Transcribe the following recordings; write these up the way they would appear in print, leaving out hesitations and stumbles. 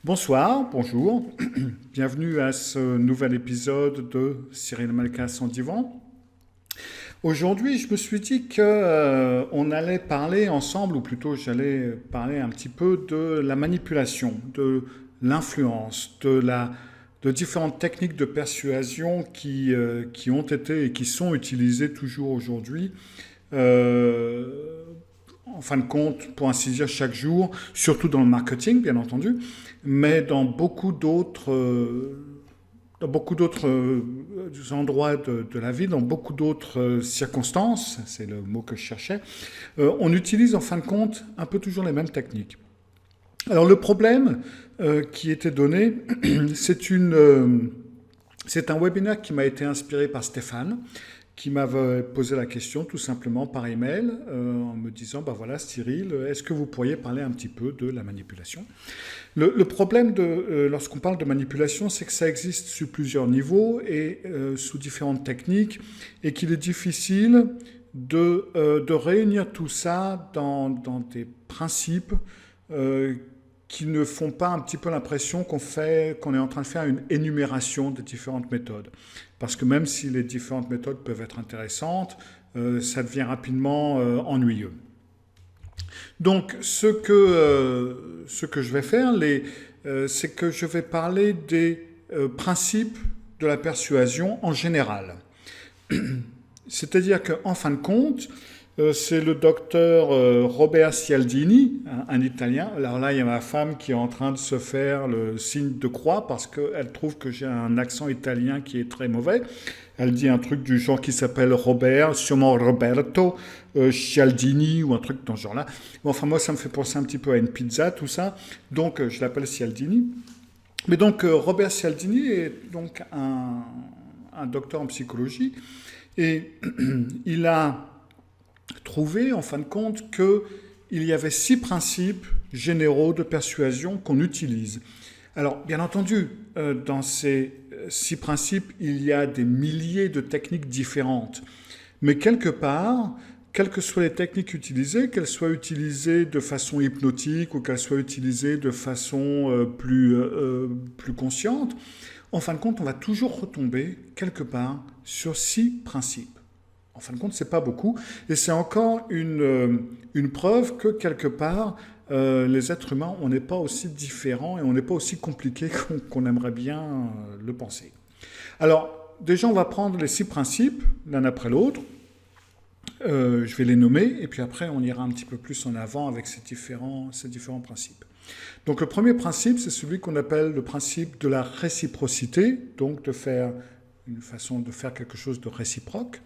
Bonsoir, bonjour, bienvenue à ce nouvel épisode de Cyril Malka son divan. Aujourd'hui, je me suis dit que on allait parler ensemble, ou plutôt j'allais parler un petit peu de la manipulation, de l'influence, de différentes techniques de persuasion qui ont été et qui sont utilisées toujours aujourd'hui. Euh, En fin de compte, pour ainsi dire, chaque jour, surtout dans le marketing, bien entendu, mais dans beaucoup d'autres endroits de la vie, dans beaucoup d'autres circonstances, c'est le mot que je cherchais, on utilise en fin de compte un peu toujours les mêmes techniques. Alors le problème qui était donné, c'est un webinaire qui m'a été inspiré par Stéphane, qui m'avait posé la question tout simplement par email en me disant, bah voilà Cyril, est-ce que vous pourriez parler un petit peu de la manipulation? Le problème lorsqu'on parle de manipulation, c'est que ça existe sur plusieurs niveaux et sous différentes techniques et qu'il est difficile de réunir tout ça dans des principes euh, qui ne font pas un petit peu l'impression qu'on est en train de faire une énumération des différentes méthodes. Parce que même si les différentes méthodes peuvent être intéressantes, ça devient rapidement ennuyeux. Donc, ce que je vais faire, c'est que je vais parler des principes de la persuasion en général. C'est-à-dire qu'en fin de compte, c'est le docteur Robert Cialdini, un Italien. Alors là, il y a ma femme qui est en train de se faire le signe de croix parce qu'elle trouve que j'ai un accent italien qui est très mauvais. Elle dit un truc du genre qui s'appelle Robert, sûrement Roberto, Cialdini ou un truc dans ce genre-là. Bon, enfin, moi, ça me fait penser un petit peu à une pizza, tout ça. Donc, je l'appelle Cialdini. Mais donc, Robert Cialdini est donc un docteur en psychologie et il a trouvé, en fin de compte, qu'il y avait 6 principes généraux de persuasion qu'on utilise. Alors, bien entendu, dans ces 6 principes, il y a des milliers de techniques différentes. Mais quelque part, quelles que soient les techniques utilisées, qu'elles soient utilisées de façon hypnotique ou qu'elles soient utilisées de façon plus consciente, en fin de compte, on va toujours retomber quelque part sur 6 principes. En fin de compte, c'est pas beaucoup. Et c'est encore une preuve que quelque part, les êtres humains, on n'est pas aussi différents et on n'est pas aussi compliqués qu'on aimerait bien le penser. Alors, déjà, on va prendre les 6 principes, l'un après l'autre. Je vais les nommer et puis après, on ira un petit peu plus en avant avec ces différents principes. Donc, le premier principe, c'est celui qu'on appelle le principe de la réciprocité, donc de faire une façon de faire quelque chose de réciproque.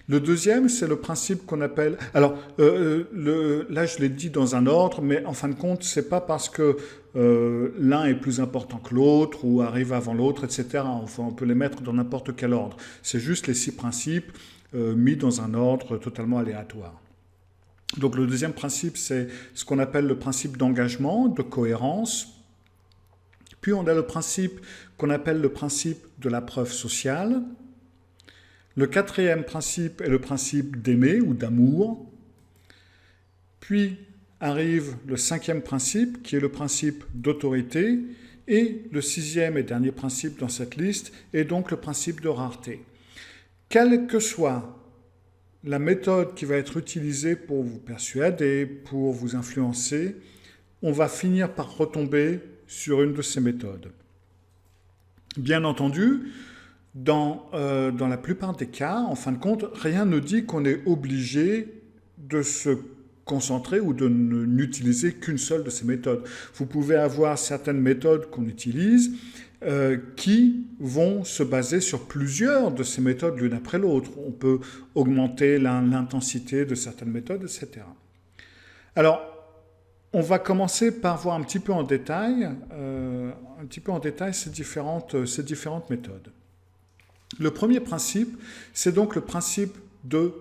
Le deuxième, c'est le principe qu'on appelle... Alors, là, je l'ai dit dans un ordre, mais en fin de compte, c'est pas parce que l'un est plus important que l'autre ou arrive avant l'autre, etc. Enfin, on peut les mettre dans n'importe quel ordre. C'est juste les 6 principes mis dans un ordre totalement aléatoire. Donc, le deuxième principe, c'est ce qu'on appelle le principe d'engagement, de cohérence. Puis, on a le principe qu'on appelle le principe de la preuve sociale. Le quatrième principe est le principe d'aimer ou d'amour. Puis arrive le cinquième principe, qui est le principe d'autorité. Et le sixième et dernier principe dans cette liste est donc le principe de rareté. Quelle que soit la méthode qui va être utilisée pour vous persuader, pour vous influencer, on va finir par retomber sur une de ces méthodes. Bien entendu, dans la plupart des cas, en fin de compte, rien ne dit qu'on est obligé de se concentrer ou de n'utiliser qu'une seule de ces méthodes. Vous pouvez avoir certaines méthodes qu'on utilise qui vont se baser sur plusieurs de ces méthodes l'une après l'autre. On peut augmenter l'intensité de certaines méthodes, etc. Alors, on va commencer par voir un petit peu en détail, ces différentes méthodes. Le premier principe, c'est donc le principe de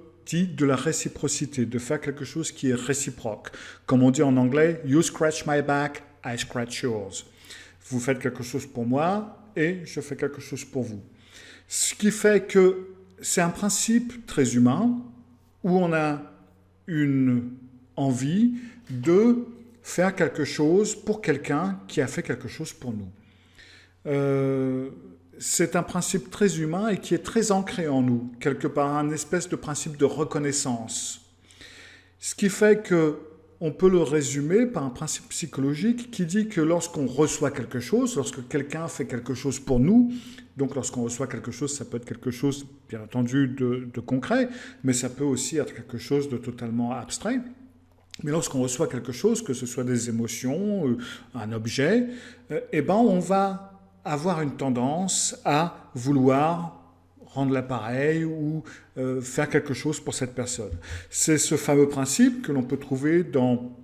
la réciprocité, de faire quelque chose qui est réciproque. Comme on dit en anglais, you scratch my back, I scratch yours. Vous faites quelque chose pour moi et je fais quelque chose pour vous. Ce qui fait que c'est un principe très humain où on a une envie de faire quelque chose pour quelqu'un qui a fait quelque chose pour nous. C'est un principe très humain et qui est très ancré en nous, quelque part, un espèce de principe de reconnaissance. Ce qui fait que on peut le résumer par un principe psychologique qui dit que lorsqu'on reçoit quelque chose, lorsque quelqu'un fait quelque chose pour nous, donc lorsqu'on reçoit quelque chose, ça peut être quelque chose, bien entendu, de concret, mais ça peut aussi être quelque chose de totalement abstrait. Mais lorsqu'on reçoit quelque chose, que ce soit des émotions, un objet, eh ben on va avoir une tendance à vouloir rendre l'appareil ou faire quelque chose pour cette personne. C'est ce fameux principe que l'on peut trouver dans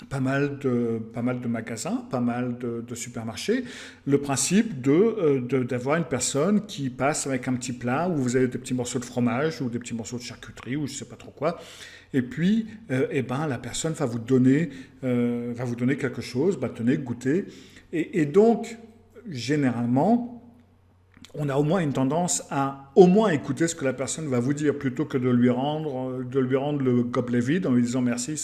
pas mal de magasins, pas mal de supermarchés, le principe d'avoir une personne qui passe avec un petit plat où vous avez des petits morceaux de fromage ou des petits morceaux de charcuterie ou je ne sais pas trop quoi, et puis eh ben, la personne va vous donner quelque chose, bah, tenez, goûtez, et donc généralement, on a au moins une tendance à au moins écouter ce que la personne va vous dire plutôt que de lui rendre le gobelet vide en lui disant merci,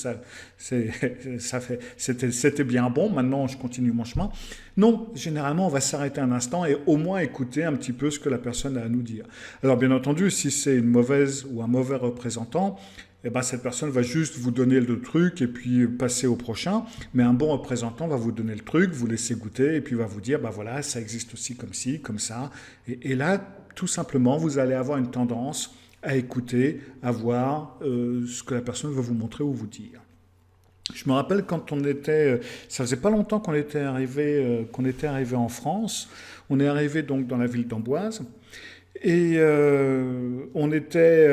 c'était bien bon, maintenant je continue mon chemin. Non, généralement on va s'arrêter un instant et au moins écouter un petit peu ce que la personne a à nous dire. Alors bien entendu, si c'est une mauvaise ou un mauvais représentant, eh ben, cette personne va juste vous donner le truc et puis passer au prochain. Mais un bon représentant va vous donner le truc, vous laisser goûter et puis va vous dire, bah voilà, ça existe aussi comme ci, comme ça. Et là, tout simplement, vous allez avoir une tendance à écouter, à voir ce que la personne veut vous montrer ou vous dire. Je me rappelle quand on était, ça faisait pas longtemps qu'on était arrivé en France. On est arrivé donc dans la ville d'Amboise. Et on était,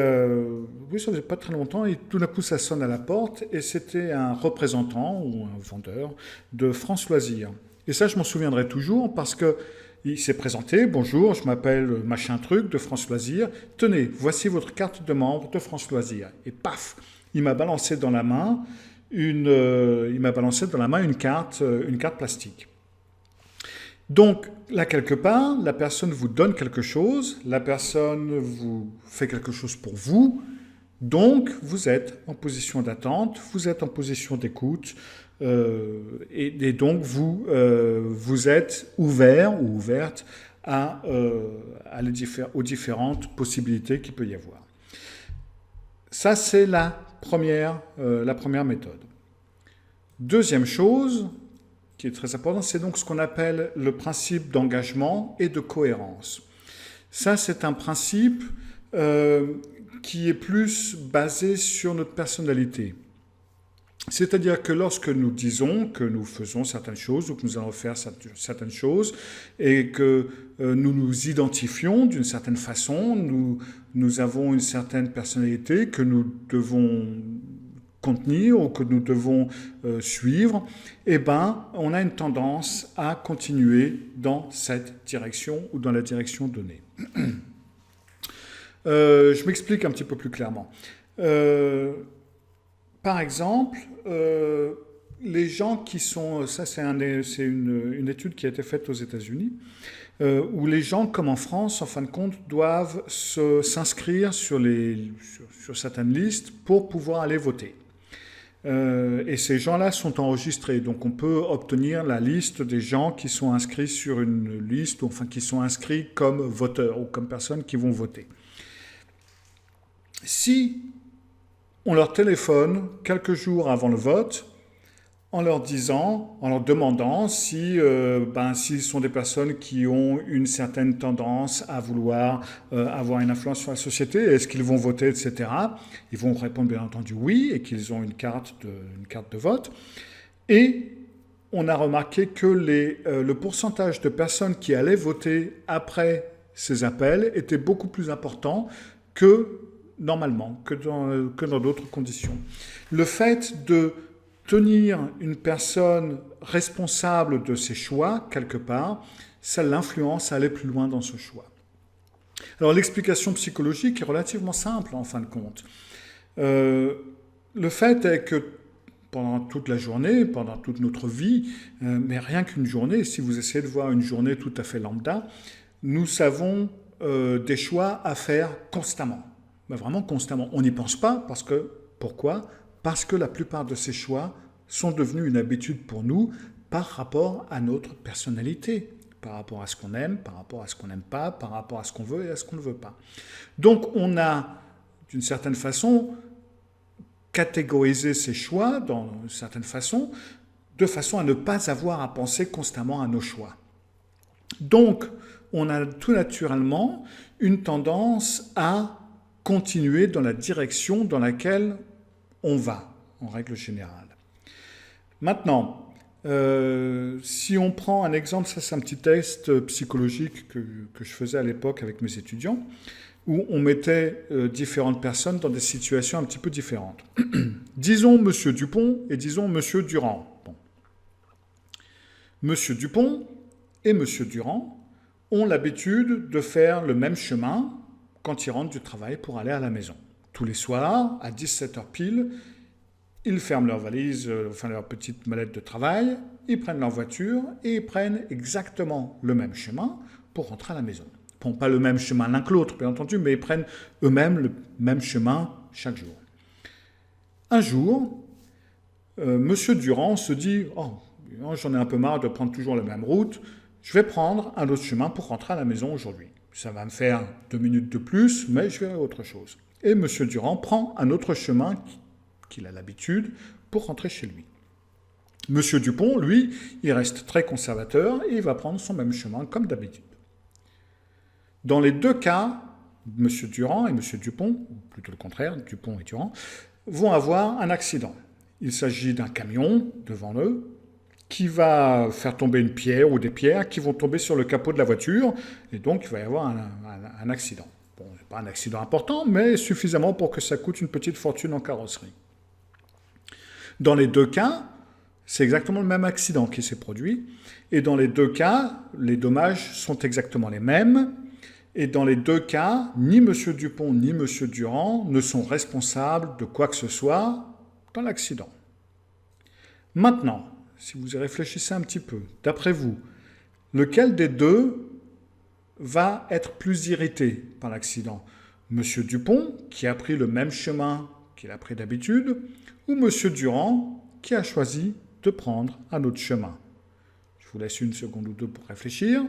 oui, ça faisait pas très longtemps, et tout d'un coup ça sonne à la porte, et c'était un représentant ou un vendeur de France Loisirs. Et ça, je m'en souviendrai toujours parce que il s'est présenté, bonjour, je m'appelle machin truc de France Loisirs, tenez, voici votre carte de membre de France Loisirs. Et paf, il m'a balancé dans la main une carte plastique. Donc, là, quelque part, la personne vous donne quelque chose, la personne vous fait quelque chose pour vous, donc vous êtes en position d'attente, vous êtes en position d'écoute, et donc vous êtes ouvert ou ouverte aux différentes possibilités qu'il peut y avoir. Ça, c'est la première méthode. Deuxième chose, qui est très important, c'est donc ce qu'on appelle le principe d'engagement et de cohérence. Ça, c'est un principe qui est plus basé sur notre personnalité. C'est-à-dire que lorsque nous disons que nous faisons certaines choses ou que nous allons faire certaines choses et que nous nous identifions d'une certaine façon, nous avons une certaine personnalité que nous devons contenir ou que nous devons suivre, eh ben, on a une tendance à continuer dans cette direction ou dans la direction donnée. Je m'explique un petit peu plus clairement. Par exemple, les gens qui sont... Ça, c'est une étude qui a été faite aux États-Unis, où les gens, comme en France, en fin de compte, doivent s'inscrire sur certaines listes pour pouvoir aller voter. Et ces gens-là sont enregistrés. Donc on peut obtenir la liste des gens qui sont inscrits sur une liste, ou enfin qui sont inscrits comme voteurs ou comme personnes qui vont voter. Si on leur téléphone quelques jours avant le vote, en leur demandant s'ils sont des personnes qui ont une certaine tendance à vouloir avoir une influence sur la société, est-ce qu'ils vont voter, etc. Ils vont répondre bien entendu oui, et qu'ils ont une carte de vote. Et on a remarqué que le pourcentage de personnes qui allaient voter après ces appels était beaucoup plus important que normalement, que dans d'autres conditions. Le fait de tenir une personne responsable de ses choix, quelque part, ça l'influence à aller plus loin dans ce choix. Alors l'explication psychologique est relativement simple en fin de compte. Le fait est que pendant toute la journée, pendant toute notre vie, mais rien qu'une journée, si vous essayez de voir une journée tout à fait lambda, nous avons des choix à faire constamment. Mais vraiment constamment. On n'y pense pas parce que, pourquoi ? Parce que la plupart de ces choix sont devenus une habitude pour nous par rapport à notre personnalité, par rapport à ce qu'on aime, par rapport à ce qu'on n'aime pas, par rapport à ce qu'on veut et à ce qu'on ne veut pas. Donc on a, d'une certaine façon, catégorisé ces choix, d'une certaine façon, de façon à ne pas avoir à penser constamment à nos choix. Donc, on a tout naturellement une tendance à continuer dans la direction dans laquelle on va, en règle générale. Maintenant, si on prend un exemple, ça c'est un petit test psychologique que je faisais à l'époque avec mes étudiants, où on mettait différentes personnes dans des situations un petit peu différentes. Disons Monsieur Dupont et disons Monsieur Durand. Bon. Monsieur Dupont et Monsieur Durand ont l'habitude de faire le même chemin quand ils rentrent du travail pour aller à la maison. Tous les soirs, à 17h pile, ils ferment leur valise, enfin leur petite mallette de travail, ils prennent leur voiture et ils prennent exactement le même chemin pour rentrer à la maison. Bon, pas le même chemin l'un que l'autre, bien entendu, mais ils prennent eux-mêmes le même chemin chaque jour. Un jour, Monsieur Durand se dit « Oh, j'en ai un peu marre de prendre toujours la même route, je vais prendre un autre chemin pour rentrer à la maison aujourd'hui. Ça va me faire 2 minutes de plus, mais je verrai autre chose. » Et Monsieur Durand prend un autre chemin qu'il a l'habitude pour rentrer chez lui. Monsieur Dupont, lui, il reste très conservateur et il va prendre son même chemin comme d'habitude. Dans les deux cas, M. Durand et M. Dupont, ou plutôt le contraire, Dupont et Durand, vont avoir un accident. Il s'agit d'un camion devant eux qui va faire tomber une pierre ou des pierres qui vont tomber sur le capot de la voiture et donc il va y avoir un accident. Bon, ce n'est pas un accident important, mais suffisamment pour que ça coûte une petite fortune en carrosserie. Dans les deux cas, c'est exactement le même accident qui s'est produit et dans les deux cas, les dommages sont exactement les mêmes. Et dans les deux cas, ni M. Dupont ni M. Durand ne sont responsables de quoi que ce soit dans l'accident. Maintenant, si vous y réfléchissez un petit peu, d'après vous, lequel des deux va être plus irrité par l'accident? M. Dupont, qui a pris le même chemin qu'il a pris d'habitude, ou M. Durand, qui a choisi de prendre un autre chemin? Je vous laisse une seconde ou deux pour réfléchir.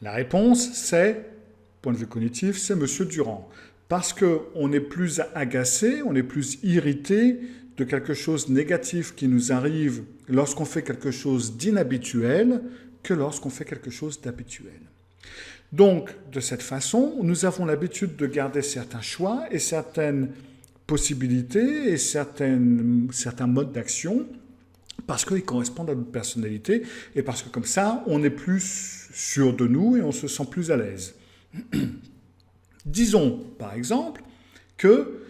La réponse, c'est, point de vue cognitif, c'est M. Durand. Parce qu'on est plus agacé, on est plus irrité de quelque chose de négatif qui nous arrive lorsqu'on fait quelque chose d'inhabituel que lorsqu'on fait quelque chose d'habituel. Donc, de cette façon, nous avons l'habitude de garder certains choix et certaines possibilités et certains modes d'action parce qu'ils correspondent à notre personnalité et parce que comme ça, on est plus sûr de nous et on se sent plus à l'aise. Disons, par exemple, que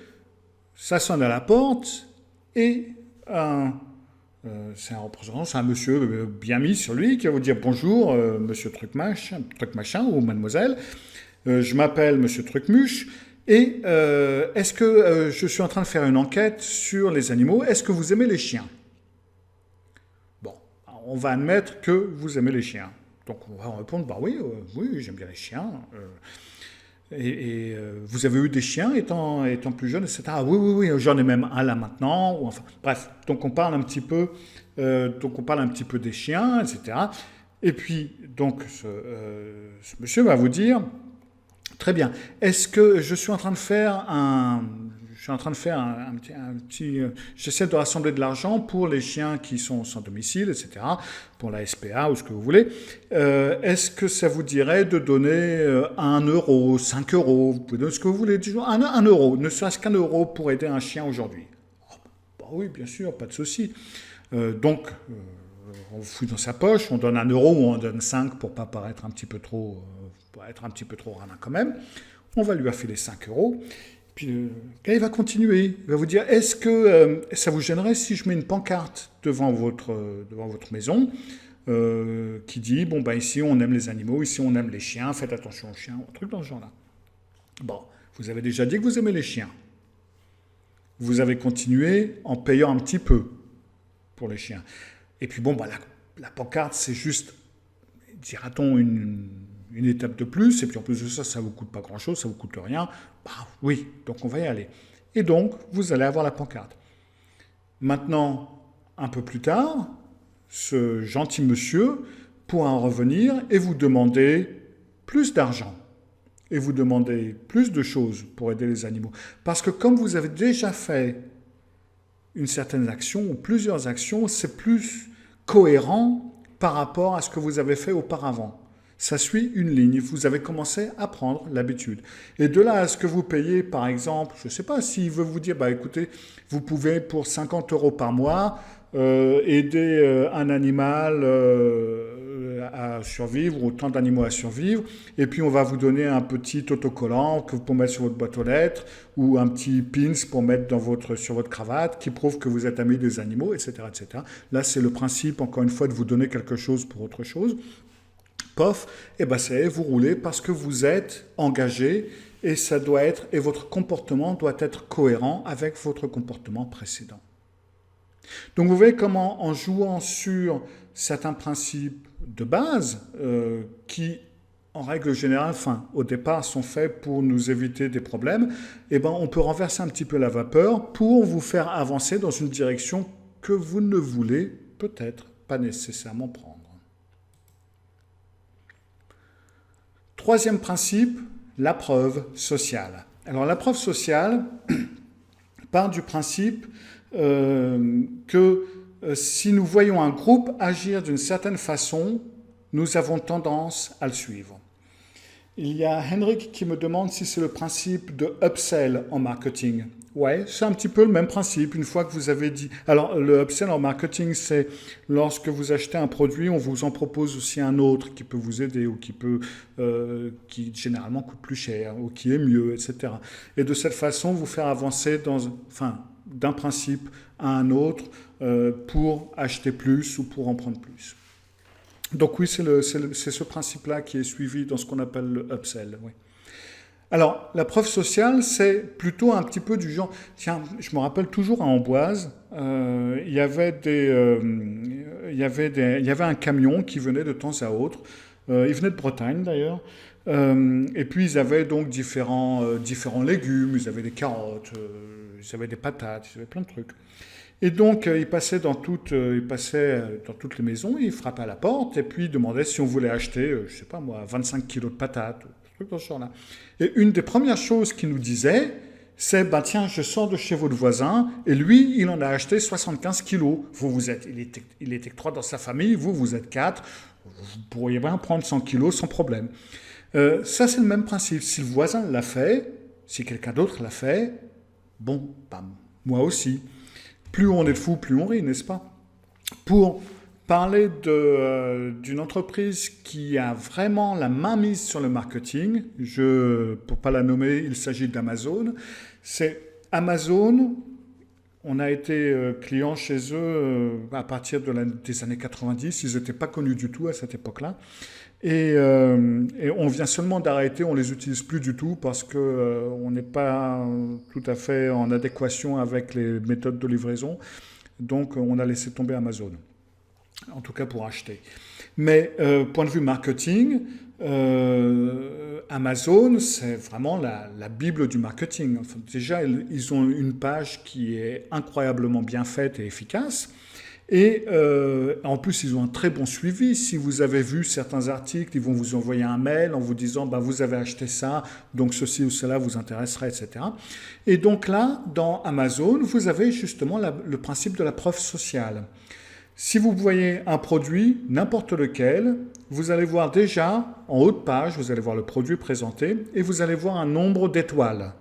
ça sonne à la porte et c'est un représentant, c'est un monsieur bien mis sur lui qui va vous dire « Bonjour, monsieur truc machin ou mademoiselle, je m'appelle monsieur Trucmuche et est-ce que je suis en train de faire une enquête sur les animaux, est-ce que vous aimez les chiens ?» Bon, on va admettre que vous aimez les chiens. Donc on va répondre, bah oui, j'aime bien les chiens. Vous avez eu des chiens étant plus jeune, etc. Ah, oui, j'en ai même un là maintenant. Ou enfin, bref, donc on parle un petit peu, des chiens, etc. Et puis donc ce monsieur va vous dire, très bien. Est-ce que je suis en train de faire j'essaie de rassembler de l'argent pour les chiens qui sont sans domicile, etc., pour la SPA ou ce que vous voulez. Est-ce que ça vous dirait de donner 1 euro, 5 euros, vous pouvez donner ce que vous voulez, disons 1 euro, ne serait-ce qu'1 euro pour aider un chien aujourd'hui? Bah oui, bien sûr, pas de souci. Donc, on fouille dans sa poche, on donne 1 euro ou on donne 5 pour ne pas paraître un petit peu trop radin quand même. On va lui affiler 5 euros. Puis le gars, il va continuer. Il va vous dire, est-ce que ça vous gênerait si je mets une pancarte devant votre maison qui dit, bon, ben ici, on aime les animaux, ici, on aime les chiens, faites attention aux chiens, un truc dans ce genre-là. Bon, vous avez déjà dit que vous aimez les chiens. Vous avez continué en payant un petit peu pour les chiens. Et puis, bon, ben, la pancarte, c'est juste, dira-t-on, une étape de plus, et puis en plus de ça, ça ne vous coûte pas grand-chose, ça ne vous coûte rien. Bah oui, donc on va y aller. Et donc, vous allez avoir la pancarte. Maintenant, un peu plus tard, ce gentil monsieur pourra en revenir et vous demander plus d'argent et vous demander plus de choses pour aider les animaux. Parce que comme vous avez déjà fait une certaine action ou plusieurs actions, c'est plus cohérent par rapport à ce que vous avez fait auparavant. Ça suit une ligne. Vous avez commencé à prendre l'habitude. Et de là à ce que vous payez, par exemple, je ne sais pas, s'il veut vous dire, bah écoutez, vous pouvez pour 50 € par mois aider un animal à survivre, autant d'animaux à survivre, et puis on va vous donner un petit autocollant que vous pouvez mettre sur votre boîte aux lettres, ou un petit pins pour mettre sur votre cravate, qui prouve que vous êtes ami des animaux, etc. etc. Là, c'est le principe, encore une fois, de vous donner quelque chose pour autre chose. Pof, et ben c'est vous roulez parce que vous êtes engagé, et ça doit être, et votre comportement doit être cohérent avec votre comportement précédent. Donc vous voyez comment, en jouant sur certains principes de base qui, en règle générale, enfin, au départ, sont faits pour nous éviter des problèmes, eh ben, on peut renverser un petit peu la vapeur pour vous faire avancer dans une direction que vous ne voulez peut-être pas nécessairement prendre. Troisième principe, la preuve sociale. Alors la preuve sociale part du principe que si nous voyons un groupe agir d'une certaine façon, nous avons tendance à le suivre. Il y a Henrik qui me demande si c'est le principe de upsell en marketing. Ouais, c'est un petit peu le même principe. Une fois que vous avez dit... Alors, le upsell en marketing, c'est lorsque vous achetez un produit, on vous en propose aussi un autre qui peut vous aider ou qui généralement coûte plus cher ou qui est mieux, etc. Et de cette façon, vous faire avancer d'un principe à un autre pour acheter plus ou pour en prendre plus. Donc oui, c'est ce principe-là qui est suivi dans ce qu'on appelle le upsell. Oui. Alors, la preuve sociale, c'est plutôt un petit peu du genre... Tiens, je me rappelle toujours à Amboise, il y avait un camion qui venait de temps à autre. Il venait de Bretagne, d'ailleurs. Et puis, ils avaient donc différents légumes. Ils avaient des carottes, ils avaient des patates, ils avaient plein de trucs. Et donc, il passait dans toutes les maisons, il frappait à la porte, et puis il demandait si on voulait acheter, je sais pas moi, 25 kilos de patates, un truc dans ce genre-là. Et une des premières choses qu'il nous disait, c'est, bah tiens, je sors de chez votre voisin, et lui, il en a acheté 75 kilos. Il était que 3 dans sa famille, vous êtes 4, vous pourriez bien prendre 100 kilos sans problème. Ça, c'est le même principe. Si le voisin l'a fait, si quelqu'un d'autre l'a fait, bon, bah, moi aussi. Plus on est de fous, plus on rit, n'est-ce pas? Pour parler d'une entreprise qui a vraiment la main mise sur le marketing, pour ne pas la nommer, il s'agit d'Amazon. C'est Amazon, on a été client chez eux à partir des années 90, ils n'étaient pas connus du tout à cette époque-là. Et on vient seulement d'arrêter, on ne les utilise plus du tout parce qu'on n'est pas tout à fait en adéquation avec les méthodes de livraison. Donc on a laissé tomber Amazon, en tout cas pour acheter. Mais point de vue marketing, Amazon, c'est vraiment la Bible du marketing. Enfin, déjà, ils ont une page qui est incroyablement bien faite et efficace. Et en plus, ils ont un très bon suivi. Si vous avez vu certains articles, ils vont vous envoyer un mail en vous disant bah, « vous avez acheté ça, donc ceci ou cela vous intéresserait, etc. » Et donc là, dans Amazon, vous avez justement le principe de la preuve sociale. Si vous voyez un produit, n'importe lequel, vous allez voir déjà, en haut de page, vous allez voir le produit présenté et vous allez voir un nombre d'étoiles.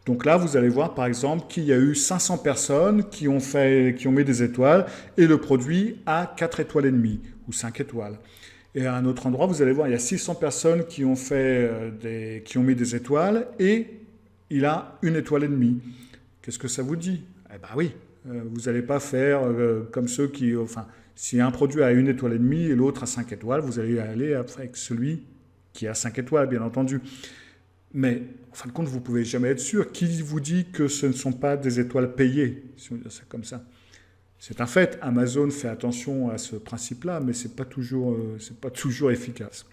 Donc là, vous allez voir par exemple qu'il y a eu 500 personnes qui ont mis des étoiles et le produit a 4 étoiles et demie ou 5 étoiles. Et à un autre endroit, vous allez voir il y a 600 personnes qui ont mis des étoiles et il a 1 étoile et demie. Qu'est-ce que ça vous dit? Eh bien oui, vous n'allez pas faire comme ceux qui... Enfin, si un produit a 1 étoile et demie et l'autre a 5 étoiles, vous allez aller avec celui qui a 5 étoiles, bien entendu. Mais, en fin de compte, vous ne pouvez jamais être sûr. Qui vous dit que ce ne sont pas des étoiles payées, si on dit ça comme ça? C'est un fait. Amazon fait attention à ce principe-là, mais ce n'est pas toujours efficace.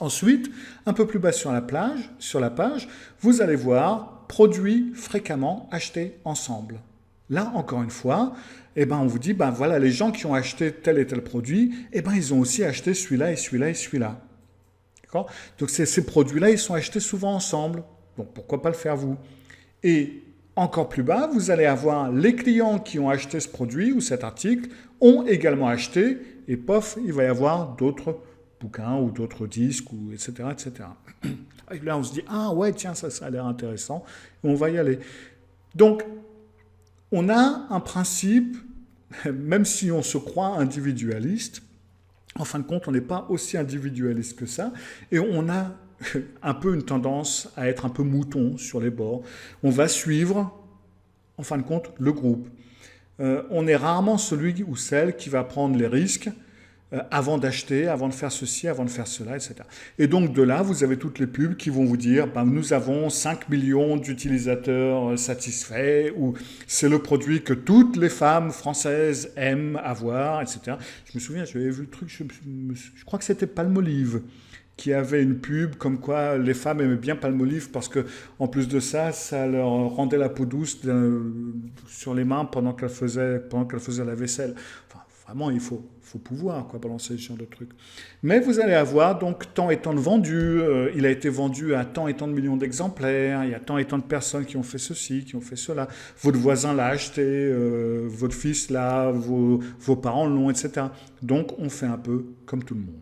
Ensuite, un peu plus bas sur la page, vous allez voir « Produits fréquemment achetés ensemble ». Là, encore une fois, eh ben, on vous dit, ben, voilà, les gens qui ont acheté tel et tel produit, eh ben, ils ont aussi acheté celui-là et celui-là et celui-là. D'accord? Donc ces produits-là, ils sont achetés souvent ensemble. Donc pourquoi pas le faire vous? Et encore plus bas, vous allez avoir les clients qui ont acheté ce produit ou cet article ont également acheté, et pof, il va y avoir d'autres bouquins ou d'autres disques, ou etc., etc. Et là, on se dit, ah ouais, tiens, ça a l'air intéressant, et on va y aller. Donc, on a un principe, même si on se croit individualiste, en fin de compte, on n'est pas aussi individualiste que ça, et on a un peu une tendance à être un peu mouton sur les bords. On va suivre, en fin de compte, le groupe. On est rarement celui ou celle qui va prendre les risques avant d'acheter, avant de faire ceci, avant de faire cela, etc. Et donc de là, vous avez toutes les pubs qui vont vous dire ben, nous avons 5 millions d'utilisateurs satisfaits, ou c'est le produit que toutes les femmes françaises aiment avoir, etc. Je me souviens, j'avais vu le truc, je crois que c'était Palmolive, qui avait une pub comme quoi les femmes aimaient bien Palmolive parce que en plus de ça, ça leur rendait la peau douce sur les mains pendant qu'elles faisaient la vaisselle. Enfin, vraiment, il faut pouvoir balancer ce genre de trucs. Mais vous allez avoir donc tant et tant de vendus, il a été vendu à tant et tant de millions d'exemplaires, il y a tant et tant de personnes qui ont fait ceci, qui ont fait cela, votre voisin l'a acheté, votre fils l'a, vos parents l'ont, etc. Donc on fait un peu comme tout le monde.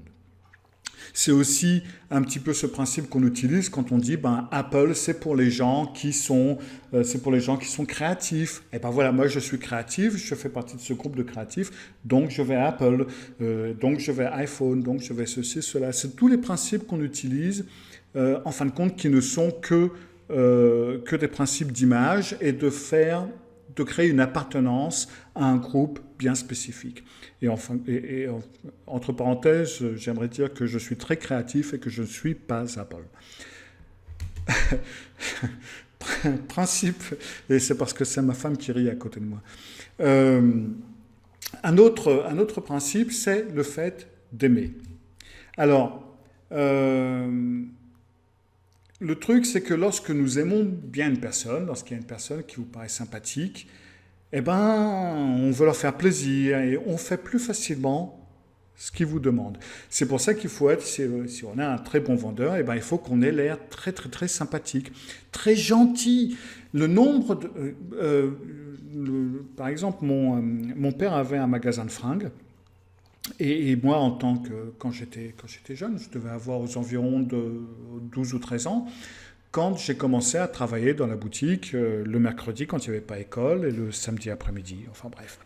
C'est aussi un petit peu ce principe qu'on utilise quand on dit ben, Apple, c'est pour les gens qui sont créatifs. Et ben voilà, moi je suis créatif, je fais partie de ce groupe de créatifs, donc je vais à Apple, donc je vais à iPhone, donc je vais ceci, cela. C'est tous les principes qu'on utilise, en fin de compte, qui ne sont que des principes d'image et de créer une appartenance à un groupe bien spécifique. Et entre parenthèses, j'aimerais dire que je suis très créatif et que je ne suis pas Apple. Principe, et c'est parce que c'est ma femme qui rit à côté de moi. Un autre principe, c'est le fait d'aimer. Alors, le truc, c'est que lorsque nous aimons bien une personne, lorsqu'il y a une personne qui vous paraît sympathique, eh ben, on veut leur faire plaisir et on fait plus facilement ce qu'ils vous demandent. C'est pour ça qu'il faut être, si on est un très bon vendeur, eh ben, il faut qu'on ait l'air très, très, très sympathique, très gentil. Le nombre de... par exemple, mon père avait un magasin de fringues. Et moi, quand j'étais jeune, je devais avoir aux environs de 12 ou 13 ans, quand j'ai commencé à travailler dans la boutique le mercredi quand il n'y avait pas école et le samedi après-midi, enfin bref.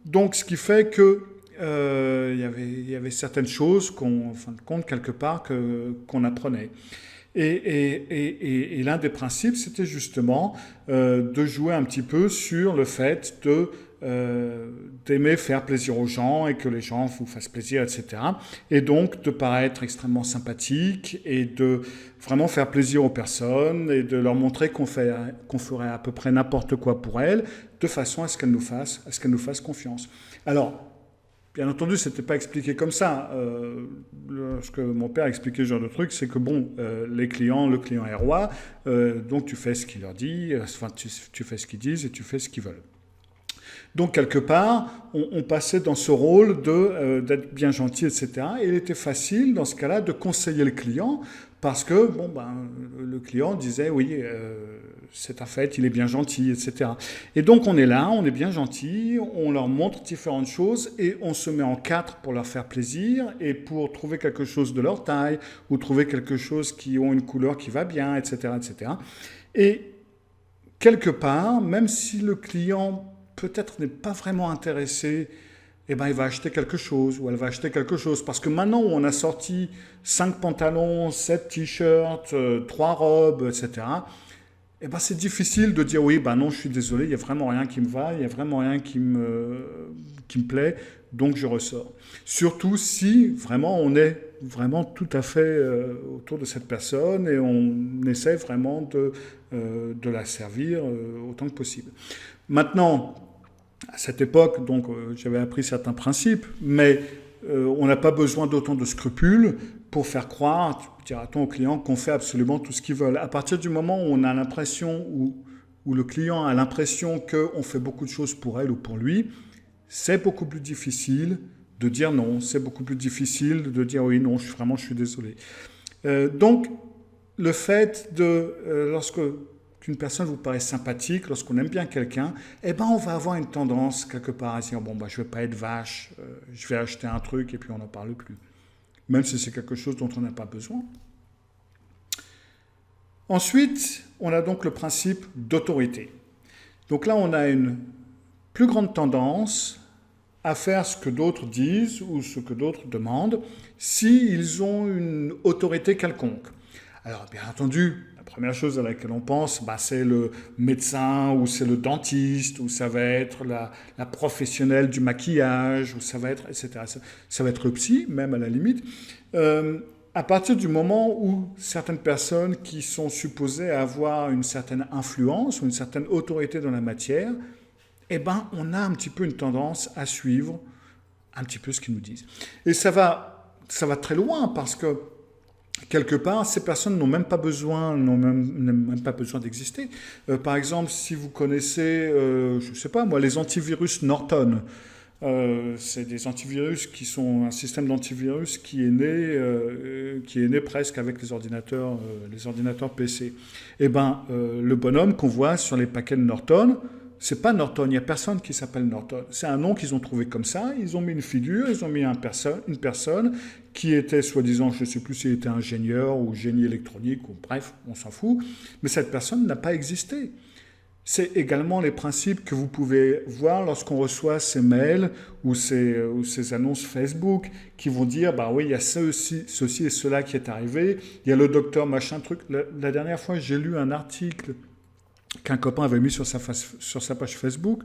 Donc ce qui fait que il y avait certaines choses en fin de compte, quelque part, qu'on apprenait. Et l'un des principes, c'était justement de jouer un petit peu sur le fait d'aimer faire plaisir aux gens et que les gens vous fassent plaisir, etc. Et donc de paraître extrêmement sympathique et de vraiment faire plaisir aux personnes et de leur montrer qu'on ferait à peu près n'importe quoi pour elles, de façon à ce qu'elles nous fassent confiance. Alors, bien entendu, ce n'était pas expliqué comme ça. Ce que mon père expliquait ce genre de truc, c'est que bon, le client est roi, donc tu fais ce qu'il leur dit, enfin tu fais ce qu'ils disent et tu fais ce qu'ils veulent. Donc, quelque part, on passait dans ce rôle d'être bien gentil, etc. Et il était facile, dans ce cas-là, de conseiller le client parce que le client disait, oui, c'est un fait, il est bien gentil, etc. Et donc, on est là, on est bien gentil, on leur montre différentes choses et on se met en quatre pour leur faire plaisir et pour trouver quelque chose de leur taille ou trouver quelque chose qui ont une couleur qui va bien, etc., etc. Et quelque part, même si le client peut-être n'est pas vraiment intéressé, eh ben, il va acheter quelque chose ou elle va acheter quelque chose. Parce que maintenant où on a sorti 5 pantalons, 7 t-shirts, 3 robes, etc., eh ben, c'est difficile de dire oui, ben non, je suis désolé, il n'y a vraiment rien qui me va, il n'y a vraiment rien qui me plaît, donc je ressors. Surtout si vraiment on est vraiment tout à fait autour de cette personne et on essaie vraiment de la servir autant que possible. Maintenant, à cette époque, donc, j'avais appris certains principes, mais on n'a pas besoin d'autant de scrupules pour faire croire, dira-t-on aux clients, qu'on fait absolument tout ce qu'ils veulent. À partir du moment où on a l'impression, ou où le client a l'impression qu'on fait beaucoup de choses pour elle ou pour lui, c'est beaucoup plus difficile de dire non, c'est beaucoup plus difficile de dire oui, non, je suis désolé. Donc, le fait lorsque qu'une personne vous paraît sympathique, lorsqu'on aime bien quelqu'un, eh ben on va avoir une tendance quelque part à dire bon bah je vais pas être vache, je vais acheter un truc et puis on n'en parle plus, même si c'est quelque chose dont on n'a pas besoin. Ensuite, on a donc le principe d'autorité. Donc là, on a une plus grande tendance à faire ce que d'autres disent ou ce que d'autres demandent s'ils ont une autorité quelconque. Alors, bien entendu, la première chose à laquelle on pense, bah, c'est le médecin ou c'est le dentiste ou ça va être la professionnelle du maquillage ou ça va être, etc. Ça va être le psy, même à la limite. À partir du moment où certaines personnes qui sont supposées avoir une certaine influence ou une certaine autorité dans la matière, eh ben, on a un petit peu une tendance à suivre un petit peu ce qu'ils nous disent. Et ça va très loin parce que quelque part, ces personnes n'ont même pas besoin d'exister. Par exemple, si vous connaissez, je ne sais pas moi, les antivirus Norton, c'est des antivirus qui sont un système d'antivirus qui est né presque avec les ordinateurs PC. Eh ben, le bonhomme qu'on voit sur les paquets de Norton, c'est pas Norton, il n'y a personne qui s'appelle Norton. C'est un nom qu'ils ont trouvé comme ça, ils ont mis une figure, ils ont mis une personne qui était soi-disant, je ne sais plus s'il était ingénieur ou génie électronique, ou bref, on s'en fout, mais cette personne n'a pas existé. C'est également les principes que vous pouvez voir lorsqu'on reçoit ces mails ou ces annonces Facebook qui vont dire, bah oui, il y a ceci et cela qui est arrivé, il y a le docteur machin truc. La dernière fois, j'ai lu un article qu'un copain avait mis sur sa page Facebook,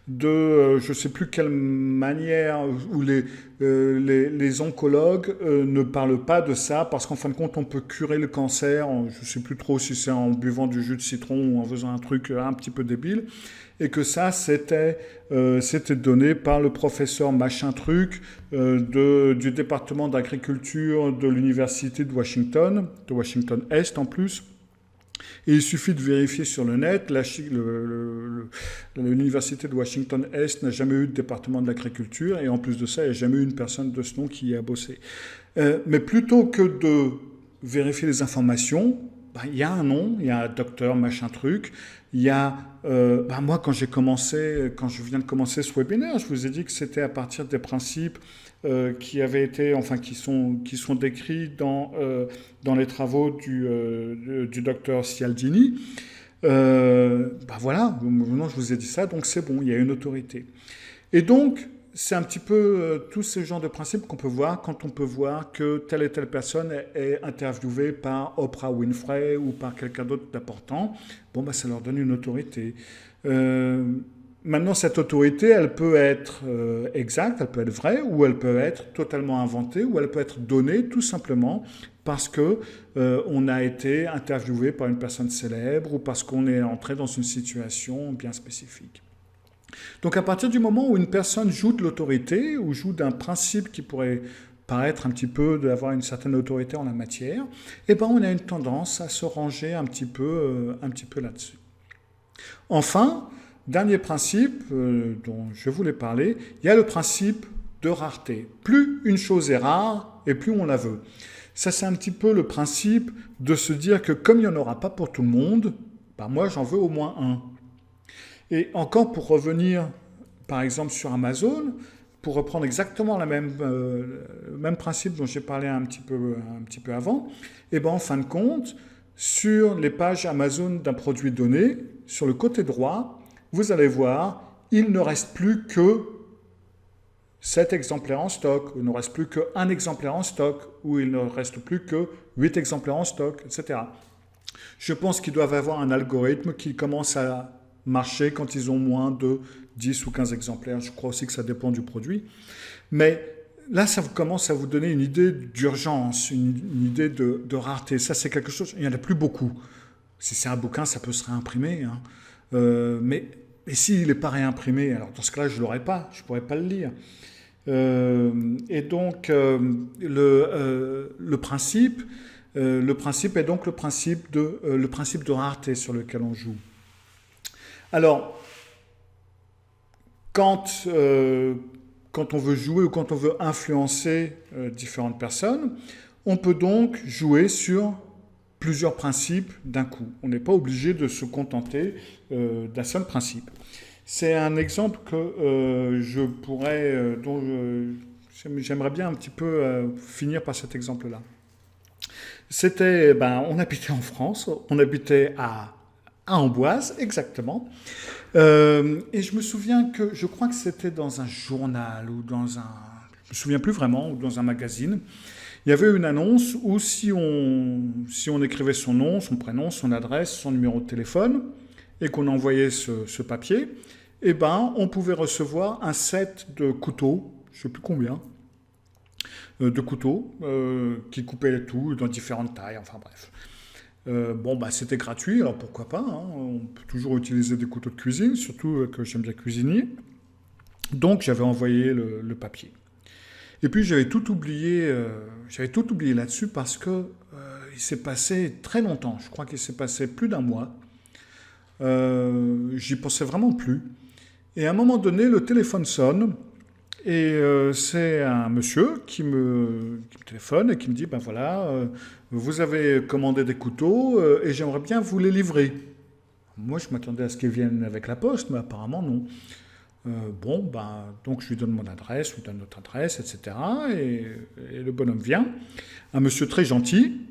je ne sais plus quelle manière, où les oncologues ne parlent pas de ça, parce qu'en fin de compte, on peut curer le cancer, je ne sais plus trop si c'est en buvant du jus de citron ou en faisant un truc un petit peu débile, et que ça, c'était donné par le professeur machin truc du département d'agriculture de l'université de Washington Est en plus. Et il suffit de vérifier sur le net, l'université de Washington Est n'a jamais eu de département de l'agriculture, et en plus de ça, il n'y a jamais eu une personne de ce nom qui y a bossé. Mais plutôt que de vérifier les informations, il y a un nom, il y a un docteur machin truc, il y a... moi, quand je viens de commencer ce webinaire, je vous ai dit que c'était à partir des principes qui avaient été, enfin qui sont décrits dans les travaux du docteur Cialdini. Voilà, maintenant je vous ai dit ça, donc c'est bon, il y a une autorité. Et donc, c'est un petit peu tout ce genre de principes qu'on peut voir quand on peut voir que telle et telle personne est interviewée par Oprah Winfrey ou par quelqu'un d'autre d'important. Bon, ça leur donne une autorité. Maintenant, cette autorité, elle peut être exacte, elle peut être vraie, ou elle peut être totalement inventée, ou elle peut être donnée tout simplement parce que on a été interviewé par une personne célèbre ou parce qu'on est entré dans une situation bien spécifique. Donc à partir du moment où une personne joue de l'autorité ou joue d'un principe qui pourrait paraître un petit peu d'avoir une certaine autorité en la matière, eh ben on a une tendance à se ranger un petit peu là-dessus. Enfin, dernier principe dont je voulais parler, il y a le principe de rareté. Plus une chose est rare et plus on la veut. Ça, c'est un petit peu le principe de se dire que comme il n'y en aura pas pour tout le monde, moi j'en veux au moins un. Et encore pour revenir, par exemple, sur Amazon, pour reprendre exactement le même principe dont j'ai parlé un petit peu avant, et en fin de compte, sur les pages Amazon d'un produit donné, sur le côté droit, vous allez voir, il ne reste plus que 7 exemplaires en stock, il ne reste plus qu'un exemplaire en stock, ou il ne reste plus que 8 exemplaires en stock, etc. Je pense qu'ils doivent avoir un algorithme qui commence à marcher quand ils ont moins de 10 ou 15 exemplaires. Je crois aussi que ça dépend du produit. Mais là, ça commence à vous donner une idée d'urgence, une idée de rareté. Ça, c'est quelque chose, il n'y en a plus beaucoup. Si c'est un bouquin, ça peut se réimprimer. Mais s'il n'est pas réimprimé, alors dans ce cas-là, je ne l'aurais pas, je ne pourrais pas le lire. Et donc, le principe est donc le principe de rareté sur lequel on joue. Alors, quand, quand on veut jouer ou quand on veut influencer différentes personnes, on peut donc jouer sur plusieurs principes d'un coup. On n'est pas obligé de se contenter d'un seul principe. C'est un exemple que je pourrais, j'aimerais bien un petit peu finir par cet exemple-là. C'était, on habitait en France, on habitait à Amboise, exactement. Et je me souviens que, je crois que c'était dans un journal ou dans un, je me souviens plus vraiment, ou dans un magazine, il y avait une annonce où si on écrivait son nom, son prénom, son adresse, son numéro de téléphone, et qu'on envoyait ce papier, eh ben, on pouvait recevoir un set de couteaux, je ne sais plus combien, de couteaux qui coupaient tout dans différentes tailles, enfin bref. C'était gratuit, alors pourquoi pas, hein, on peut toujours utiliser des couteaux de cuisine, surtout que j'aime bien cuisiner. Donc j'avais envoyé le papier. Et puis j'avais tout oublié là-dessus parce que il s'est passé très longtemps. Je crois qu'il s'est passé plus d'un mois. J'y pensais vraiment plus. Et à un moment donné, le téléphone sonne et c'est un monsieur qui me téléphone et qui me dit, ben voilà, vous avez commandé des couteaux et j'aimerais bien vous les livrer. Moi, je m'attendais à ce qu'ils viennent avec la poste, mais apparemment non. Donc je lui donne mon adresse, je lui donne notre adresse, etc. Et le bonhomme vient. Un monsieur très gentil,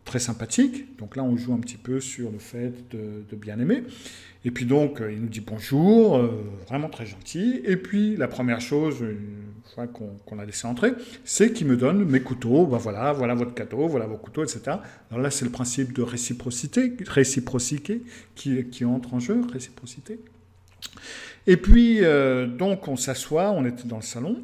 très sympathique. Donc là, on joue un petit peu sur le fait de bien aimer. Et puis donc, il nous dit bonjour, vraiment très gentil. Et puis, la première chose, une fois qu'on a laissé entrer, c'est qu'il me donne mes couteaux. Ben voilà, voilà votre cadeau, voilà vos couteaux, etc. Alors là, c'est le principe de réciprocité qui entre en jeu, réciprocité. Et puis, donc, on s'assoit, on était dans le salon,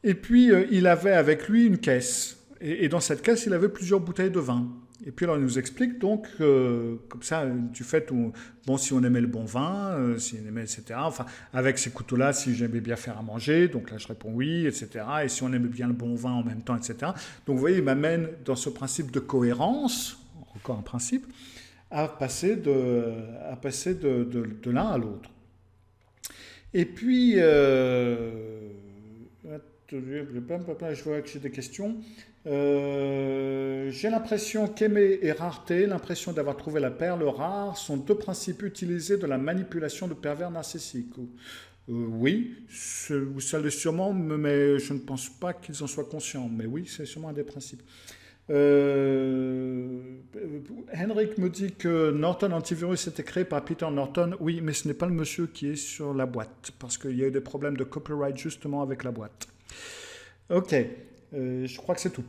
et puis il avait avec lui une caisse. Et dans cette caisse, il avait plusieurs bouteilles de vin. Et puis alors, il nous explique donc, comme ça, du fait où, bon, si on aimait le bon vin, si on aimait, etc., enfin, avec ces couteaux-là, si j'aimais bien faire à manger, donc là, je réponds oui, etc., et si on aimait bien le bon vin en même temps, etc. Donc, vous voyez, il m'amène dans ce principe de cohérence, encore un principe, à passer de l'un à l'autre. Et puis, je vois que j'ai des questions. J'ai l'impression qu'aimer et rareté, l'impression d'avoir trouvé la perle rare, sont deux principes utilisés de la manipulation de pervers narcissiques. Oui, ça l'est sûrement, mais je ne pense pas qu'ils en soient conscients. Mais oui, c'est sûrement un des principes. Henrik me dit que Norton Antivirus était créé par Peter Norton. Oui, mais ce n'est pas le monsieur qui est sur la boîte, parce qu'il y a eu des problèmes de copyright justement avec la boîte. Ok, je crois que c'est tout.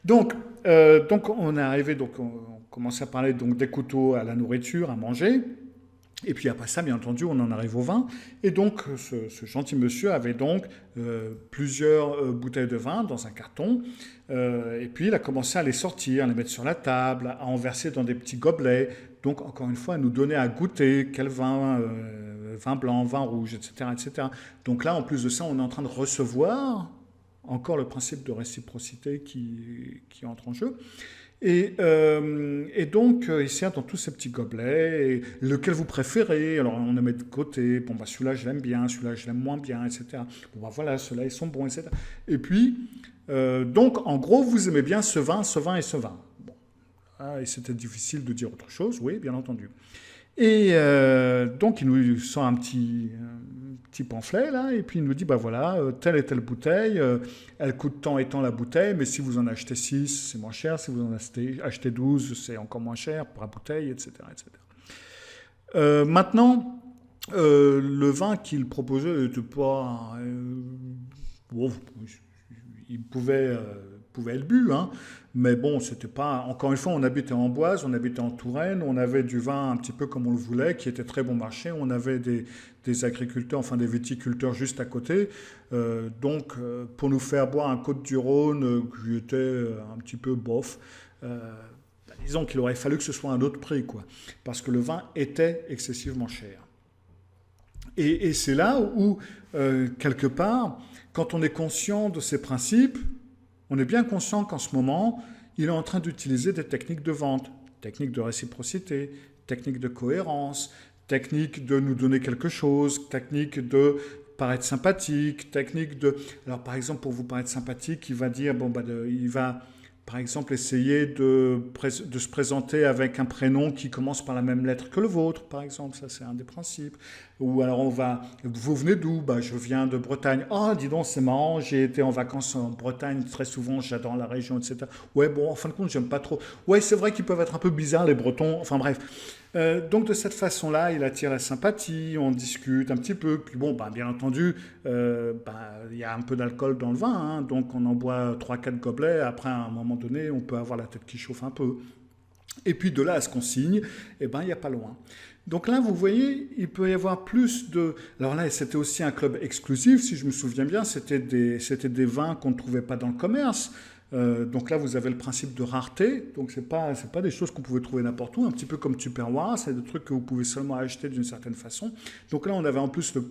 donc, on est arrivé, donc on commence à parler donc, des couteaux à la nourriture, à manger. Et puis après ça, bien entendu, on en arrive au vin. Et donc, ce gentil monsieur avait donc plusieurs bouteilles de vin dans un carton. Et puis, il a commencé à les sortir, à les mettre sur la table, à en verser dans des petits gobelets. Donc, encore une fois, à nous donner à goûter quel vin, vin blanc, vin rouge, etc., etc. Donc là, en plus de ça, on est en train de recevoir encore le principe de réciprocité qui entre en jeu. Et donc, il sert dans tous ces petits gobelets. Et lequel vous préférez? Alors, on les met de côté. Bon, celui-là, je l'aime bien. Celui-là, je l'aime moins bien, etc. Bon, voilà, ceux-là, ils sont bons, etc. Et puis, donc, en gros, vous aimez bien ce vin et ce vin. Bon, et c'était difficile de dire autre chose, oui, bien entendu. Et donc, il nous sort un petit pamphlet, là, et puis il nous dit, voilà, telle et telle bouteille, elle coûte tant et tant la bouteille, mais si vous en achetez 6, c'est moins cher, si vous en achetez 12, c'est encore moins cher pour la bouteille, etc. etc. Maintenant, le vin qu'il proposait n'était pas... il pouvait être bu, hein, mais bon, c'était pas... Encore une fois, on habitait en Amboise, on habitait en Touraine, on avait du vin un petit peu comme on le voulait, qui était très bon marché, on avait des agriculteurs, enfin des viticulteurs juste à côté, donc pour nous faire boire un Côtes-du-Rhône qui était un petit peu bof, disons qu'il aurait fallu que ce soit un autre prix, quoi, parce que le vin était excessivement cher. Et c'est là où, quelque part, quand on est conscient de ces principes, on est bien conscient qu'en ce moment, il est en train d'utiliser des techniques de vente, techniques de réciprocité, techniques de cohérence, technique de nous donner quelque chose, technique de paraître sympathique, technique de... Alors par exemple, pour vous paraître sympathique, il va dire, bon, il va par exemple essayer de se présenter avec un prénom qui commence par la même lettre que le vôtre, par exemple, ça c'est un des principes. Ou alors vous venez d'où? Je viens de Bretagne. Ah, dis donc, c'est marrant, j'ai été en vacances en Bretagne très souvent, j'adore la région, etc. Ouais, bon, en fin de compte, j'aime pas trop. Ouais, c'est vrai qu'ils peuvent être un peu bizarres, les Bretons, enfin bref. Donc de cette façon-là, il attire la sympathie, on discute un petit peu, puis bon, bien entendu, il y a un peu d'alcool dans le vin, hein, donc on en boit 3-4 gobelets, après à un moment donné, on peut avoir la tête qui chauffe un peu. Et puis de là à ce qu'on signe, il n'y a pas loin. Donc là, vous voyez, il peut y avoir plus de... Alors là, c'était aussi un club exclusif, si je me souviens bien, c'était des vins qu'on ne trouvait pas dans le commerce. Donc là, vous avez le principe de rareté. Donc c'est pas des choses qu'on pouvait trouver n'importe où, un petit peu comme Tupperware, c'est des trucs que vous pouvez seulement acheter d'une certaine façon. Donc là, on avait en plus le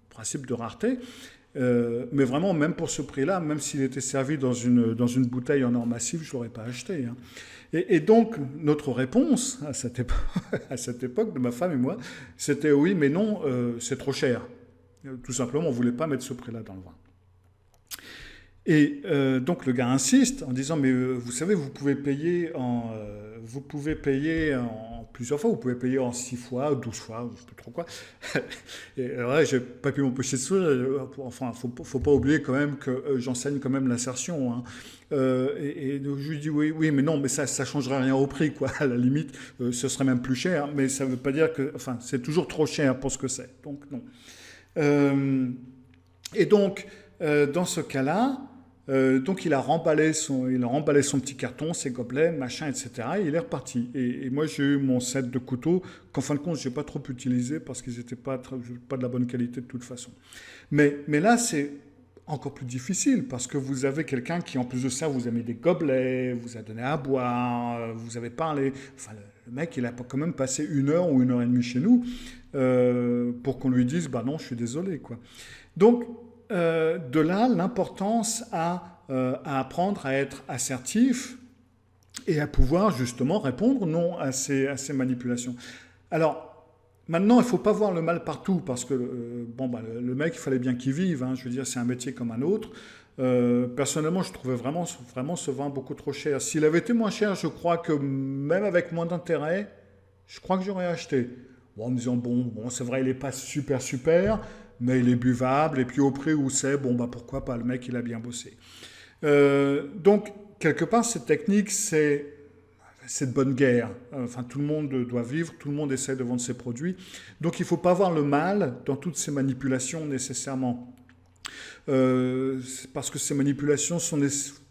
principe de rareté. Mais vraiment, même pour ce prix-là, même s'il était servi dans une bouteille en or massif, je ne l'aurais pas acheté. Hein. Et donc, notre réponse à cette époque de ma femme et moi, c'était oui, mais non, c'est trop cher. Tout simplement, on ne voulait pas mettre ce prix-là dans le vin. Et donc le gars insiste en disant mais vous savez vous pouvez payer en plusieurs fois, vous pouvez payer en 6 fois, 12 fois, je ne sais plus trop quoi. Et alors là, j'ai pas pu m'empêcher de sourire. Enfin, faut pas oublier quand même que j'enseigne quand même l'insertion. Hein. Et donc je lui dis oui, mais non, mais ça changerait rien au prix quoi. À la limite, ce serait même plus cher, mais ça veut pas dire que, enfin, c'est toujours trop cher pour ce que c'est. Donc non. Et donc dans ce cas-là. Donc il a remballé son petit carton, ses gobelets, machin, etc. Et il est reparti. Et moi j'ai eu mon set de couteaux qu'en fin de compte j'ai pas trop utilisé parce qu'ils n'étaient pas de la bonne qualité de toute façon. Mais là c'est encore plus difficile parce que vous avez quelqu'un qui en plus de ça vous a mis des gobelets, vous a donné à boire, vous avez parlé. Enfin le mec il a quand même passé 1 heure ou 1 heure et demie chez nous pour qu'on lui dise non je suis désolé quoi. Donc de là, l'importance à apprendre à être assertif et à pouvoir justement répondre non à ces manipulations. Alors, maintenant, il ne faut pas voir le mal partout parce que le mec, il fallait bien qu'il vive. Hein, je veux dire, c'est un métier comme un autre. Personnellement, je trouvais vraiment ce vin beaucoup trop cher. S'il avait été moins cher, je crois que même avec moins d'intérêt, je crois que j'aurais acheté. Bon, en me disant, bon, c'est vrai, il n'est pas super, mais il est buvable, et puis au prix où c'est, pourquoi pas, le mec, il a bien bossé. Donc, quelque part, cette technique, c'est de bonne guerre. Enfin, tout le monde doit vivre, tout le monde essaie de vendre ses produits. Donc, il ne faut pas voir le mal dans toutes ces manipulations nécessairement. Parce que ces manipulations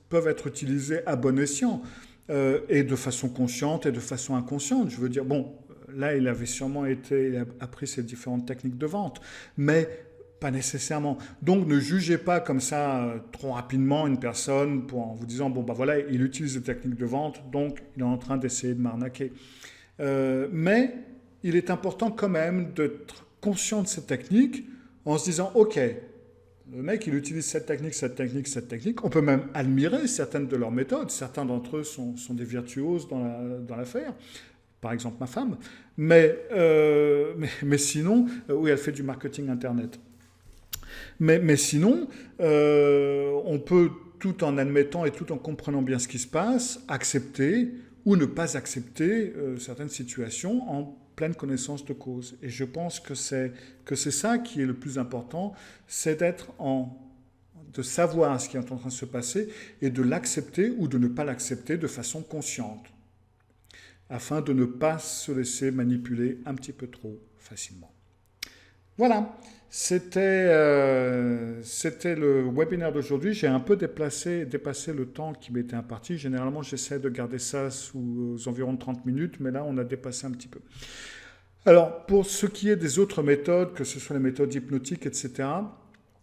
peuvent être utilisées à bon escient, et de façon consciente et de façon inconsciente. Je veux dire, là, il avait sûrement il a appris ces différentes techniques de vente, mais pas nécessairement. Donc, ne jugez pas comme ça trop rapidement une personne en vous disant, voilà, il utilise des techniques de vente, donc il est en train d'essayer de m'arnaquer. Mais il est important quand même d'être conscient de ces techniques en se disant, ok, le mec, il utilise cette technique. On peut même admirer certaines de leurs méthodes. Certains d'entre eux sont des virtuoses dans l'affaire. Par exemple, ma femme. Mais sinon, oui, elle fait du marketing Internet. Mais sinon, on peut, tout en admettant et tout en comprenant bien ce qui se passe, accepter ou ne pas accepter certaines situations en pleine connaissance de cause. Et je pense que c'est ça qui est le plus important, c'est de savoir ce qui est en train de se passer et de l'accepter ou de ne pas l'accepter de façon consciente, afin de ne pas se laisser manipuler un petit peu trop facilement. Voilà, c'était le webinaire d'aujourd'hui. J'ai un peu dépassé le temps qui m'était imparti. Généralement, j'essaie de garder ça sous environ 30 minutes, mais là, on a dépassé un petit peu. Alors, pour ce qui est des autres méthodes, que ce soit les méthodes hypnotiques, etc.,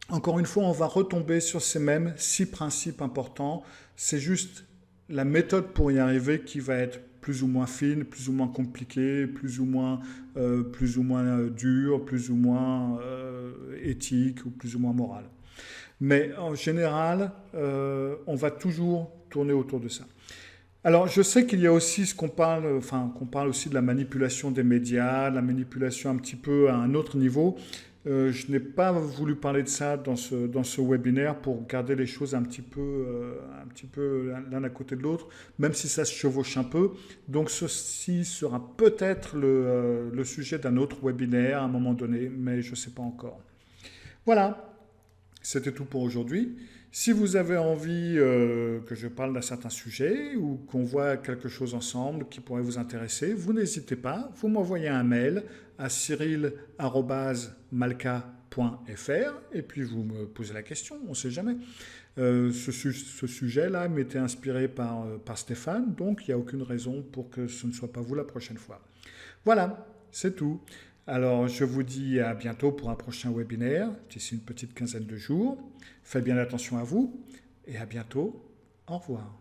encore une fois, on va retomber sur ces mêmes 6 principes importants. C'est juste la méthode pour y arriver qui va être plus ou moins fine, plus ou moins compliquée, plus ou moins dure, plus ou moins éthique ou plus ou moins morale. Mais en général, on va toujours tourner autour de ça. Alors, je sais qu'il y a aussi ce qu'on parle, enfin, qu'on parle aussi de la manipulation des médias, la manipulation un petit peu à un autre niveau. Je n'ai pas voulu parler de ça dans ce webinaire pour garder les choses un petit peu l'un à côté de l'autre, même si ça se chevauche un peu. Donc, ceci sera peut-être le sujet d'un autre webinaire à un moment donné, mais je ne sais pas encore. Voilà, c'était tout pour aujourd'hui. Si vous avez envie que je parle d'un certain sujet ou qu'on voit quelque chose ensemble qui pourrait vous intéresser, vous n'hésitez pas, vous m'envoyez un mail à cyril@malka.fr et puis vous me posez la question, on ne sait jamais. Ce sujet-là m'était inspiré par Stéphane, donc il n'y a aucune raison pour que ce ne soit pas vous la prochaine fois. Voilà, c'est tout. Alors, je vous dis à bientôt pour un prochain webinaire, d'ici une petite quinzaine de jours. Faites bien attention à vous et à bientôt. Au revoir.